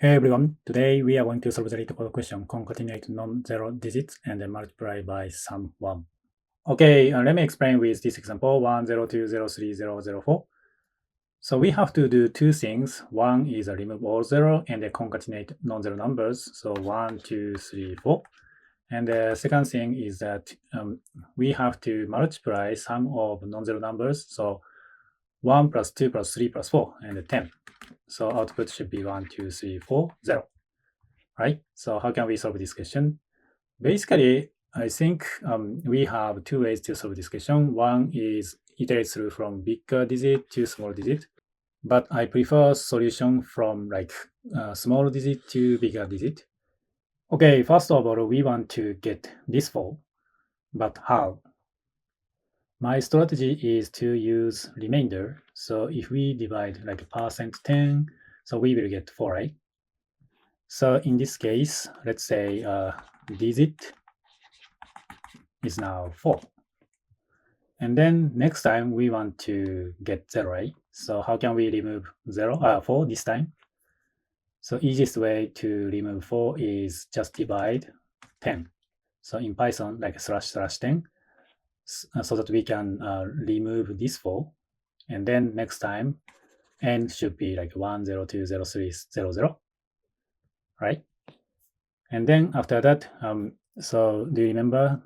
Hey everyone, today we are going to solve the LeetCode question, concatenate non-zero digits and then multiply by sum 1. Okay, let me explain with this example, 1, 0, 2, 0, 3, 0, 0, 4. So we have to do two things. One is remove all 0 and then concatenate non-zero numbers. So 1, 2, 3, 4. And the second thing is that we have to multiply sum of non-zero numbers. So 1 plus 2 plus 3 plus 4 and 10. So output should be 1, 2, 3, 4, 0. Right? So how can we solve this question? Basically, I think we have two ways to solve this question. One is iterate through from bigger digit to small digit, but I prefer solution from like small digit to bigger digit. Okay, first of all, we want to get this 4, but how? My strategy is to use remainder. So if we divide like %10, so we will get 4, right? So in this case, let's say digit is now 4. And then next time we want to get 0, right? So how can we remove 4 this time? So easiest way to remove 4 is just divide 10. So in Python, like //10, so that we can remove this 4. And then next time, n should be like 1, 0, 2, 0, 3, 0, 0, right? And then after that, so do you remember?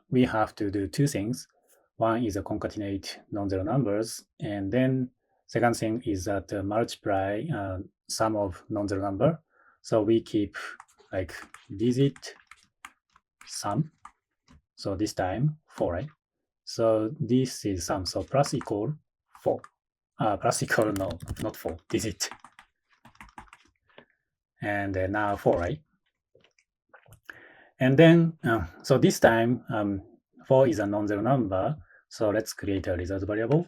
We have to do two things. One is a concatenate non-zero numbers, and then second thing is that multiply sum of non-zero number. So we keep like digit sum. So this time 4, right? So this is sum. So plus equal 4. Plus equal no, not 4. Digit. And now 4, right? And then, so this time, 4 is a non-zero number. So let's create a result variable.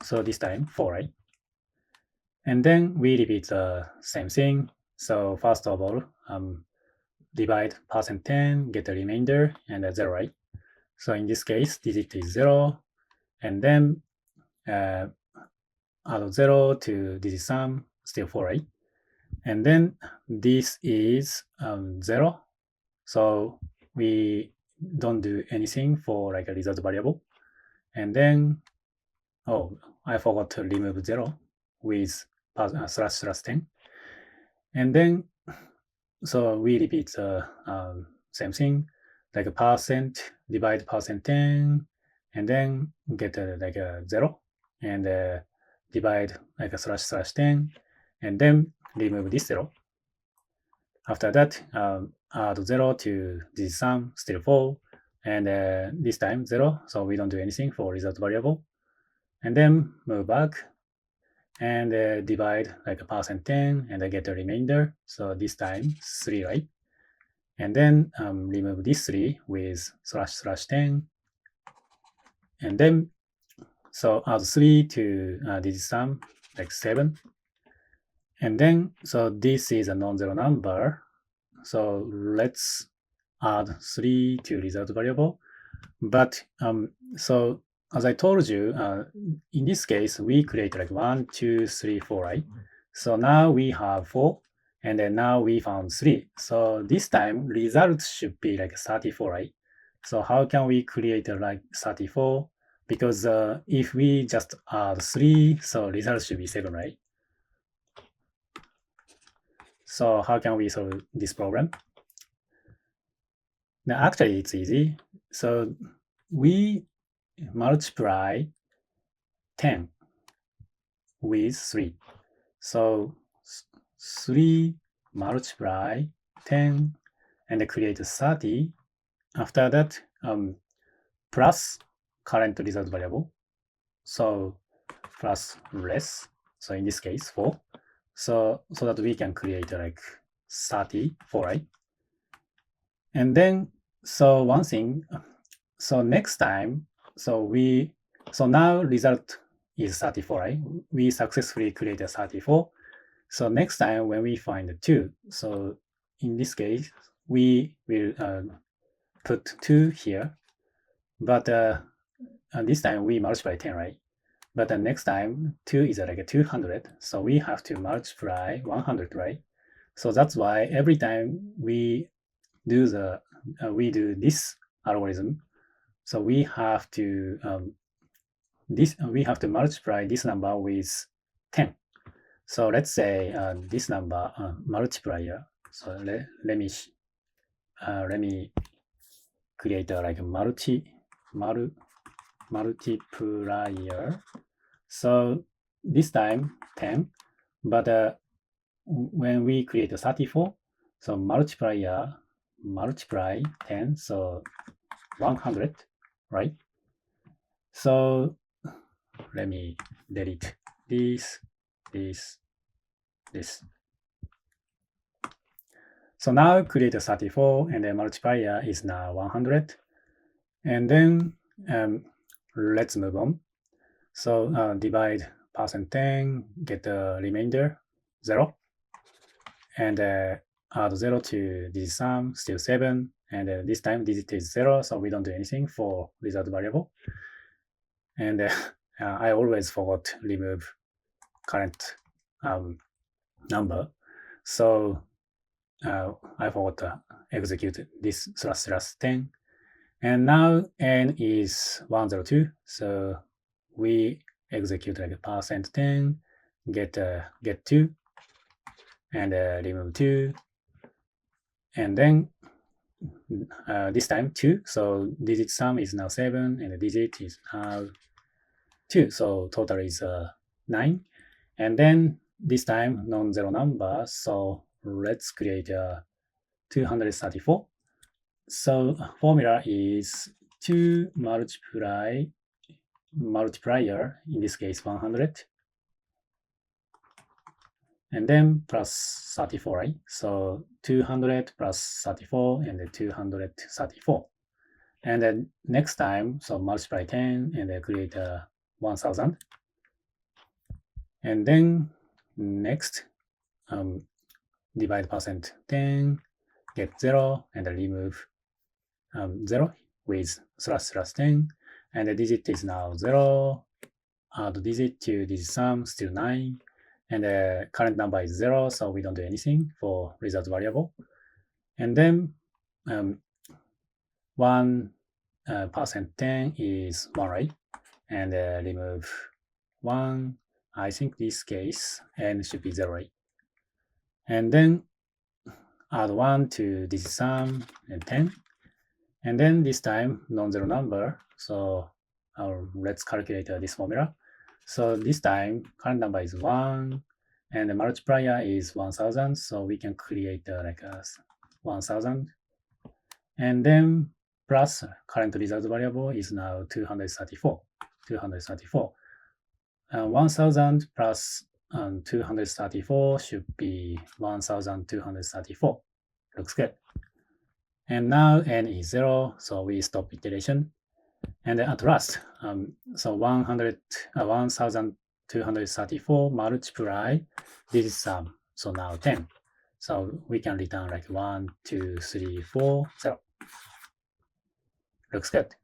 So this time, 4, right? And then we repeat the same thing. So first of all, divide %10, get a remainder, and a 0, right? So in this case, digit is 0. And then add 0 to digit sum, still 4, right? And then this is 0. So we don't do anything for like a result variable. And then, oh, I forgot to remove 0 with //10. And then, so we repeat the same thing, like a percent, divide %10, and then get like a 0, and divide like a //10, and then remove this 0. After that, add 0 to this sum, still 4, and this time 0, so we don't do anything for result variable. And then move back and divide like a %10, and I get a remainder. So this time 3, right? And then remove this 3 with //10, and then so add 3 to this sum, like 7. And then, so this is a non-zero number. So let's add 3 to result variable. But so as I told you, in this case, we create like 1, 2, 3, 4, right? So now we have 4, and then now we found 3. So this time, results should be like 34, right? So how can we create like 34? Because if we just add 3, so results should be 7, right? So how can we solve this problem? Now, actually, it's easy. So we multiply 10 with 3. So 3 multiply 10 and create 30. After that, plus current result variable. So plus less. So in this case, 4. So that we can create like 34, right? And then, so one thing, so next time, so now result is 34, right? We successfully created 34. So next time when we find 2, so in this case, we will put 2 here, but this time we multiply 10, right? But the next time 2 is like a 200, so we have to multiply 100, right? So that's why every time we do this algorithm, so we have to multiply this number with 10. So let's say this number multiplier. So let me create like a multiplier. So this time 10, but when we create a 34, so multiply 10, so 100, right? So let me delete this. So now create a 34, and the multiplier is now 100. And then let's move on. So divide %10, get the remainder 0, and add 0 to digit sum, still 7, and this time digit is 0, so we don't do anything for result variable. And I always forgot remove current number, so I forgot to execute this /10. And now n is 102, so we execute like %10, get 2, and remove 2, and then this time 2, so digit sum is now 7, and the digit is now 2, so total is 9. And then this time non-zero number, so let's create 234. So formula is 2 multiplier, in this case 100, and then plus 34, right? So 200 plus 34, and then 234. And then next time, so multiply 10, and then create 1000. And then next, divide %10, get 0, and then remove 0 with /10, and the digit is now 0, add digit to digit sum, still 9, and the current number is 0, so we don't do anything for result variable. And then 1 %10 is 1, right? And remove 1. I think this case n should be 0, right? And then add 1 to digit sum and 10. And then this time non-zero number, so let's calculate this formula. So this time current number is 1, and the multiplier is 1000, so we can create like a 1000. And then plus current result variable is now 234. 1000 plus 234 should be 1234. Looks good. And now n is 0, so we stop iteration. And then at last, so 1234 multiply digit sum, so now 10. So we can return like 1, 2, 3, 4, 0. Looks good.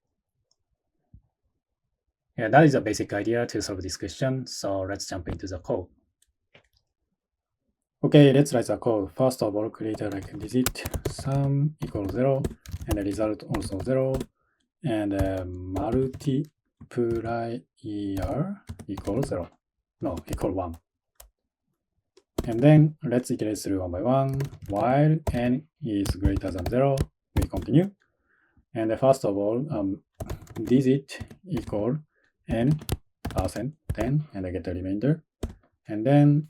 Yeah, that is a basic idea to solve this question. So let's jump into the code. Okay, let's write the code. First of all, create like digit sum equals 0, and the result also 0, and multiplier equals 0. No, equal 1. And then let's iterate through one by one. While n is greater than 0, we continue. And first of all, digit equal n %10, and I get the remainder. And then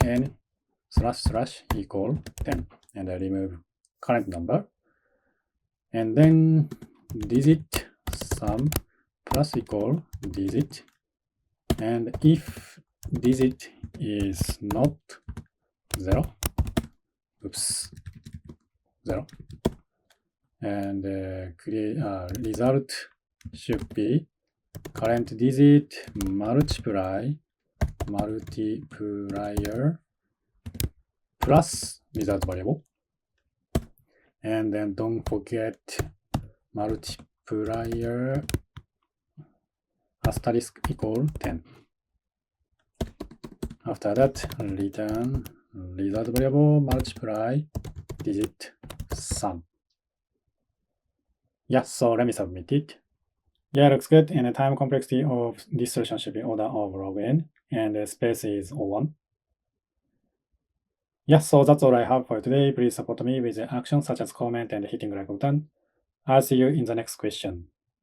n / equal 10, and I remove current number. And then digit sum plus equal digit. And if digit is not 0, 0, and create result should be current digit multiplier plus result variable. And then don't forget multiplier asterisk equal 10. After that, return result variable multiply digit sum. Yeah, so let me submit it. Yeah, looks good. And the time complexity of this solution should be order of log n, and the space is 01. Yeah, so that's all I have for today. Please support me with the actions such as comment and hitting like button. I'll see you in the next question.